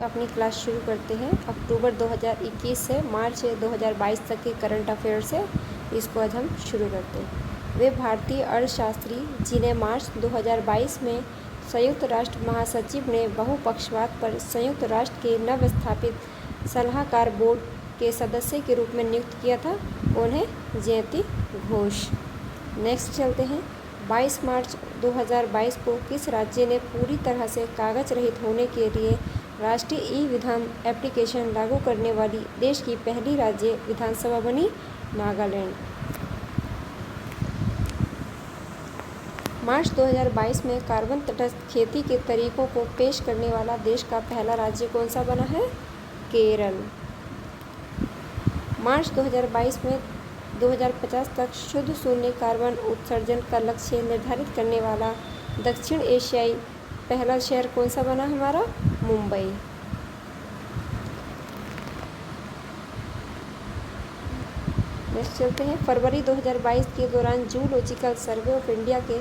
अपनी क्लास शुरू करते हैं। अक्टूबर 2021 से मार्च 2022 तक के करंट अफेयर से इसको आज हम शुरू करते हैं। वे भारतीय अर्थशास्त्री जिन्हें मार्च 2022 में संयुक्त राष्ट्र महासचिव ने बहुपक्षवाद पर संयुक्त राष्ट्र के नवस्थापित सलाहकार बोर्ड के सदस्य के रूप में नियुक्त किया था, उन्हें जयंती घोष। नेक्स्ट चलते हैं। 22 मार्च 2022 को किस राज्य ने पूरी तरह से कागज रहित होने के लिए राष्ट्रीय ई-विधान एप्लीकेशन लागू करने वाली देश की पहली राज्य विधानसभा बनी? नागालैंड। मार्च 2022 में कार्बन तटस्थ खेती के तरीकों को पेश करने वाला देश का पहला राज्य कौन सा बना है? केरल। मार्च 2022 में 2050 तक शुद्ध शून्य कार्बन उत्सर्जन का लक्ष्य निर्धारित करने वाला दक्षिण एशियाई पहला शहर कौन सा बना हमारा? मुंबई। नेक्स्ट चलते हैं। फरवरी 2022 के दौरान जूलॉजिकल सर्वे ऑफ इंडिया के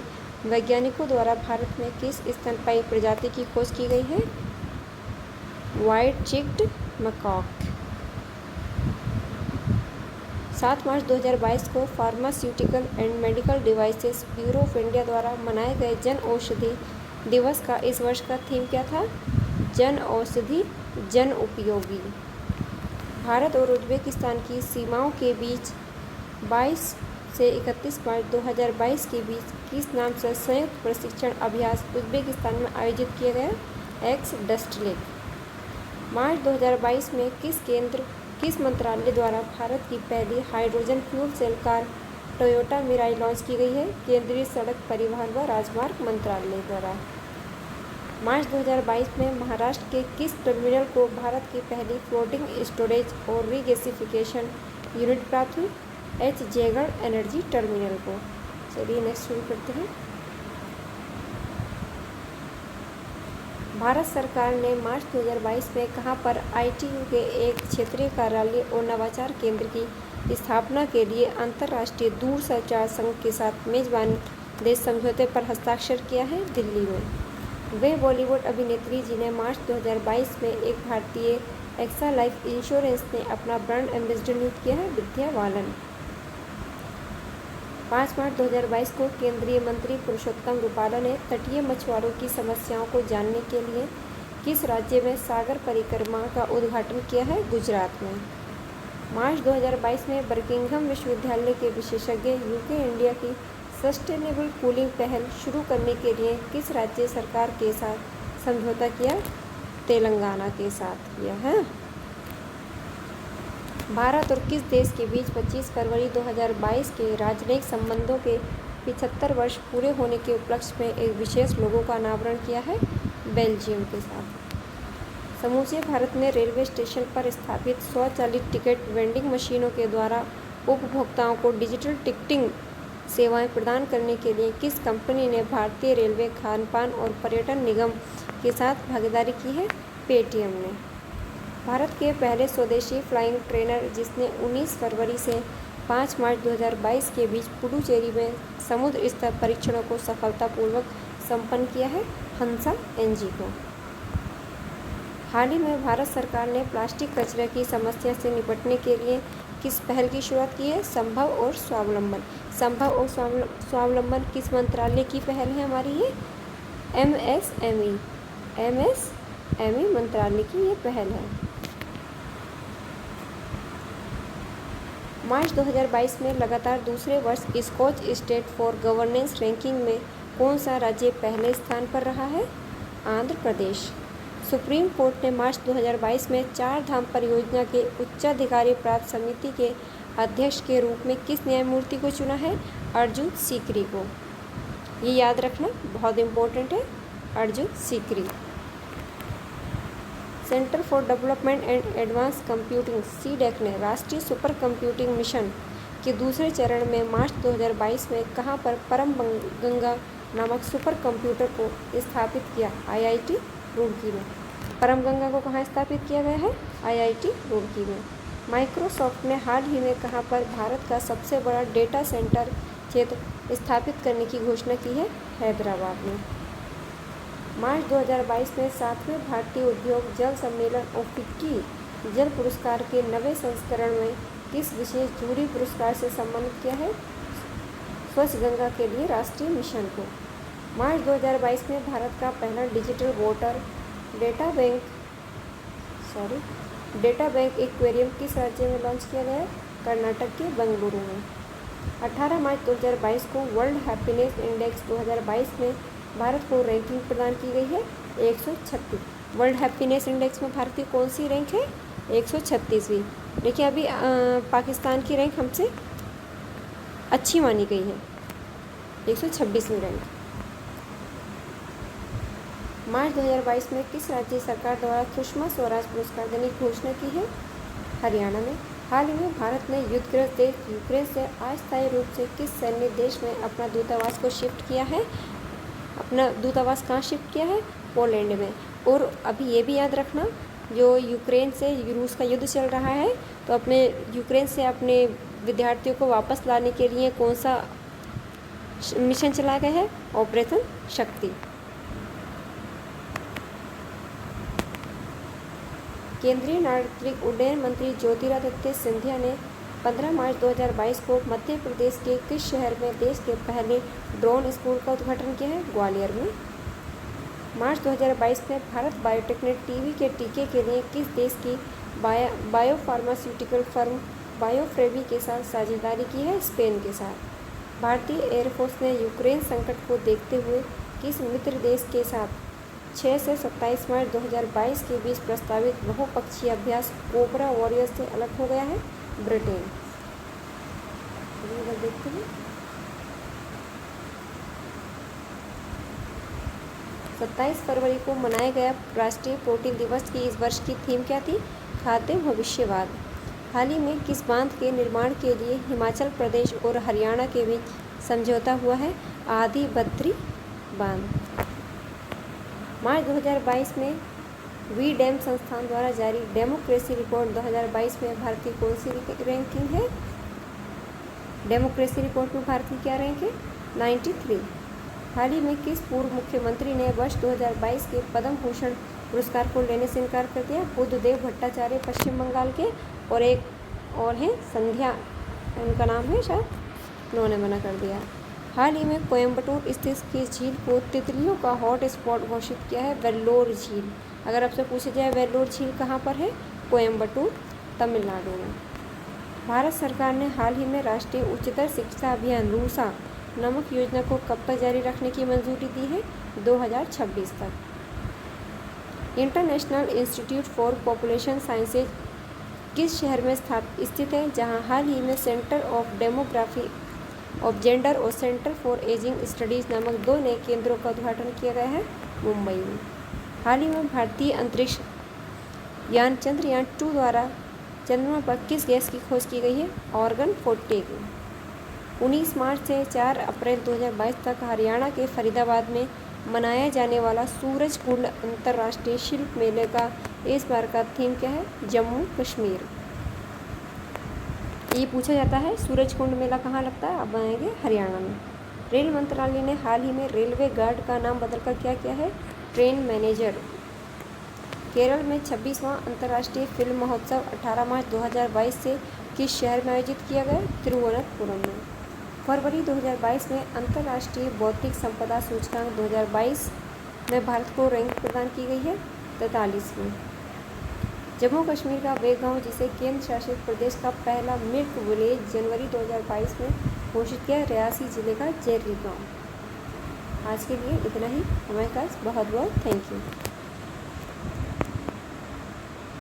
वैज्ञानिकों द्वारा भारत में किस स्तनपायी प्रजाति की खोज की गई है? White cheeked macaque. 7 मार्च 2022 को pharmaceutical and medical devices bureau of India द्वारा मनाए गए जन औषधि दिवस का इस वर्ष का थीम क्या था? जन औषधि जन उपयोगी। भारत और उज्बेकिस्तान की सीमाओं के बीच 22 से 31 मार्च 2022 के बीच किस नाम से संयुक्त प्रशिक्षण अभ्यास उज्बेकिस्तान में आयोजित किया गया? एक्स डस्टलेक। मार्च 2022 में किस मंत्रालय द्वारा भारत की पहली hydrogen fuel cell car Toyota Mirai launch की गई है? केंद्रीय सड़क परिवहन व राजमार्ग मंत्रालय द्वारा। मार्च 2022 में महाराष्ट्र के किस टर्मिनल को भारत की पहली फ्लोटिंग स्टोरेज और रीगैसिफिकेशन यूनिट प्राप्त हुई? एच जयगढ़ एनर्जी टर्मिनल को। चलिए नेक्स्ट शुरू करते हैं। भारत सरकार ने मार्च 2022 में कहां पर ITU के एक क्षेत्रीय कार्यालय और नवाचार केंद्र की स्थापना के लिए अंतर्राष्ट्रीय दूरसंचार संघ के साथ मेजबान देश समझौते पर हस्ताक्षर किया है? दिल्ली में। वे बॉलीवुड अभिनेत्री जिन्हें मार्च 2022 में एक भारतीय एक्सा लाइफ इंश्योरेंस ने अपना ब्रांड एम्बेसडर नियुक्त किया है? विद्या बालन। 5 मार्च 2022 को केंद्रीय मंत्री पुरुषोत्तम रूपाला ने तटीय मछुआरों की समस्याओं को जानने के लिए किस राज्य में सागर परिक्रमा का उद्घाटन किया है? गुजरात में। मार्च 2022 में बर्किंघम विश्वविद्यालय के विशेषज्ञ यूके इंडिया की सस्टेनेबल कूलिंग पहल शुरू करने के लिए किस राज्य सरकार के साथ समझौता किया? तेलंगाना के साथ किया है। भारत और किस देश के बीच 25 फरवरी 2022 के राजनयिक संबंधों के 75 वर्ष पूरे होने के उपलक्ष्य में एक विशेष लोगों का अनावरण किया है? बेल्जियम के साथ। समूचे भारत में रेलवे स्टेशन पर स्थापित स्वचालित टिकट वेंडिंग मशीनों के द्वारा उपभोक्ताओं को डिजिटल टिकटिंग सेवाएं प्रदान करने के लिए किस कंपनी ने भारतीय रेलवे खानपान और पर्यटन निगम के साथ भागीदारी की है? पेटीएम ने। भारत के पहले स्वदेशी फ्लाइंग ट्रेनर जिसने 19 फरवरी से 5 मार्च 2022 के बीच पुडुचेरी में समुद्र स्तर परीक्षणों को सफलतापूर्वक संपन्न किया है? हंसा NG को। हाल ही में भारत सरकार ने प्लास्टिक कचरे की समस्या से निपटने के लिए किस पहल की शुरुआत की है? संभव और स्वावलंबन। संभव और स्वावलंबन किस मंत्रालय की पहल है हमारी? ये MSME मंत्रालय की ये पहल है। मार्च 2022 में लगातार दूसरे वर्ष Skoch State for Governance ranking में कौन सा राज्य पहले स्थान पर रहा है? आंध्र प्रदेश। सुप्रीम कोर्ट ने मार्च 2022 में 4 धाम परियोजना के उच्चाधिकार प्राप्त समिति के अध्यक्ष के रूप में किस न्यायमूर्ति को चुना है? अर्जुन सीकरी को। ये याद रखना बहुत इम्पोर्टेंट है, Arjun Sikri. Centre for development and advance computing CDAC ने राष्ट्रीय सुपर कंप्यूटिंग मिशन के दूसरे चरण में मार्च 2022 में कहां पर परम गंगा नामक सुपर कंप्यूटर को स्थापित किया? IIT रुड़की में। परम गंगा को कहाँ स्थापित किया गया है? IIT रुड़की में। माइक्रोसॉफ्ट ने हाल ही में कहां पर भारत का सबसे बड़ा डेटा सेंटर क्षेत्र स्थापित करने की घोषणा की है? हैदराबाद में। मार्च 2022 में 7वें भारतीय उद्योग जल सम्मेलन और फिक्की जल पुरस्कार के 9वें संस्करण में किस विशेष जूरी पुरस्कार से सम्मानित किया है? स्वच्छ गंगा के लिए राष्ट्रीय मिशन को। मार्च 2022 में भारत का पहला digital water data bank aquarium किस राज्य में लॉन्च किया गया है? कर्नाटक के बेंगलुरु में। 18 मार्च 2022 को वर्ल्ड हैप्पीनेस इंडेक्स 2022 में भारत को रैंकिंग प्रदान की गई है 136। वर्ल्ड हैप्पीनेस इंडेक्स में भारत की कौन सी रैंक है? 136वीं। देखिए अभी पाकिस्तान की रैंक हमसे अच्छी मानी गई है, 126वीं रैंक। मार्च 2022 में किस राज्य सरकार द्वारा सुषमा स्वराज पुरस्कार देने की घोषणा की है? हरियाणा में। हाल ही में भारत ने युद्धग्रस्त देश यूक्रेन से अस्थायी रूप से किस सैन्य देश में अपना दूतावास को शिफ्ट किया है? अपना दूतावास कहाँ शिफ्ट किया है? पोलैंड में। और अभी ये भी याद रखना, जो यूक्रेन से रूस का युद्ध चल रहा है, तो अपने यूक्रेन से अपने विद्यार्थियों को वापस लाने के लिए कौन सा मिशन चलाया गया है? ऑपरेशन शक्ति। केंद्रीय नागरिक उड्डयन मंत्री ज्योतिरादित्य सिंधिया ने 15 मार्च 2022 को मध्य प्रदेश के किस शहर में देश के पहले ड्रोन स्कूल का उद्घाटन किया है? ग्वालियर में। मार्च 2022 में भारत बायोटेक ने टीबी के टीके के लिए किस देश की बायोफार्मास्यूटिकल फर्म बायोफ्रेवी के साथ साझेदारी की है? स्पेन के साथ। भारतीय एयरफोर्स ने यूक्रेन संकट को देखते हुए किस मित्र देश के साथ 6 से 27 मार्च 2022 के बीच प्रस्तावित बहुपक्षीय अभ्यास कोबरा वॉरियर्स से अलग हो गया है? ब्रिटेन। देखते हैं 27 फरवरी को मनाया गया राष्ट्रीय प्रोटीन दिवस की इस वर्ष की थीम क्या थी? खाद्य भविष्यवाद। हाल ही में किस बांध के निर्माण के लिए हिमाचल प्रदेश और हरियाणा के बीच समझौता हुआ है? आदि बद्री बांध। मार्च 2022 में वी डैम संस्थान द्वारा जारी डेमोक्रेसी रिपोर्ट 2022 में भारत की कौन सी रैंकिंग है? डेमोक्रेसी रिपोर्ट में भारत की क्या रैंक है? 93। हाल ही में किस पूर्व मुख्यमंत्री ने वर्ष 2022 के पद्म भूषण पुरस्कार को लेने से इनकार कर दिया? बुद्धदेव भट्टाचार्य पश्चिम बंगाल के, और एक और हैं संध्या, उनका नाम है शायद, उन्होंने मना कर दिया। हाल ही में कोयम्बटूर स्थित किस झील को तितलियों का हॉट स्पॉट घोषित किया है? वेल्लोर झील। अगर आपसे पूछा जाए वेल्लोर झील कहाँ पर है? कोयम्बटूर, तमिलनाडु में। भारत सरकार ने हाल ही में राष्ट्रीय उच्चतर शिक्षा अभियान रूसा नामक योजना को कब तक जारी रखने की मंजूरी दी है? 2026 तक। International institute for population sciences किस शहर में स्थित है, जहां हाल ही में centre of demography of gender और सेंटर फॉर एजिंग स्टडीज़ नामक 2 नए केंद्रों का उद्घाटन किया गया है? मुंबई में। हाल ही में भारतीय अंतरिक्ष यान चंद्रयान 2 द्वारा चंद्रमा पर किस गैस की खोज की गई है? ऑर्गन 40। 19 मार्च से 4 अप्रैल 2022 तक हरियाणा के फरीदाबाद में मनाया जाने वाला सूरज कुंड अंतर्राष्ट्रीय शिल्प मेले का इस बार का थीम क्या है? जम्मू कश्मीर। ये पूछा जाता है सूरज कुंड मेला कहाँ लगता है? अब आएंगे हरियाणा में। रेल मंत्रालय ने हाल ही में रेलवे गार्ड का नाम बदलकर क्या किया है? Train manager. केरल में 26वां अंतर्राष्ट्रीय फिल्म महोत्सव 18 मार्च 2022 से किस शहर में आयोजित किया गया? तिरुवनंतपुरम में। फरवरी 2022 में अंतर्राष्ट्रीय बौद्धिक संपदा सूचकांक 2022 में भारत को रैंक प्रदान की गई है 43वीं। जम्मू कश्मीर का वे गांव जिसे केंद्र शासित प्रदेश का पहला मिल्क विलेज जनवरी 2022 में घोषित किया, रियासी जिले का जेर्री गांव। आज के लिए इतना ही। हमारे पास बहुत बहुत थैंक यू।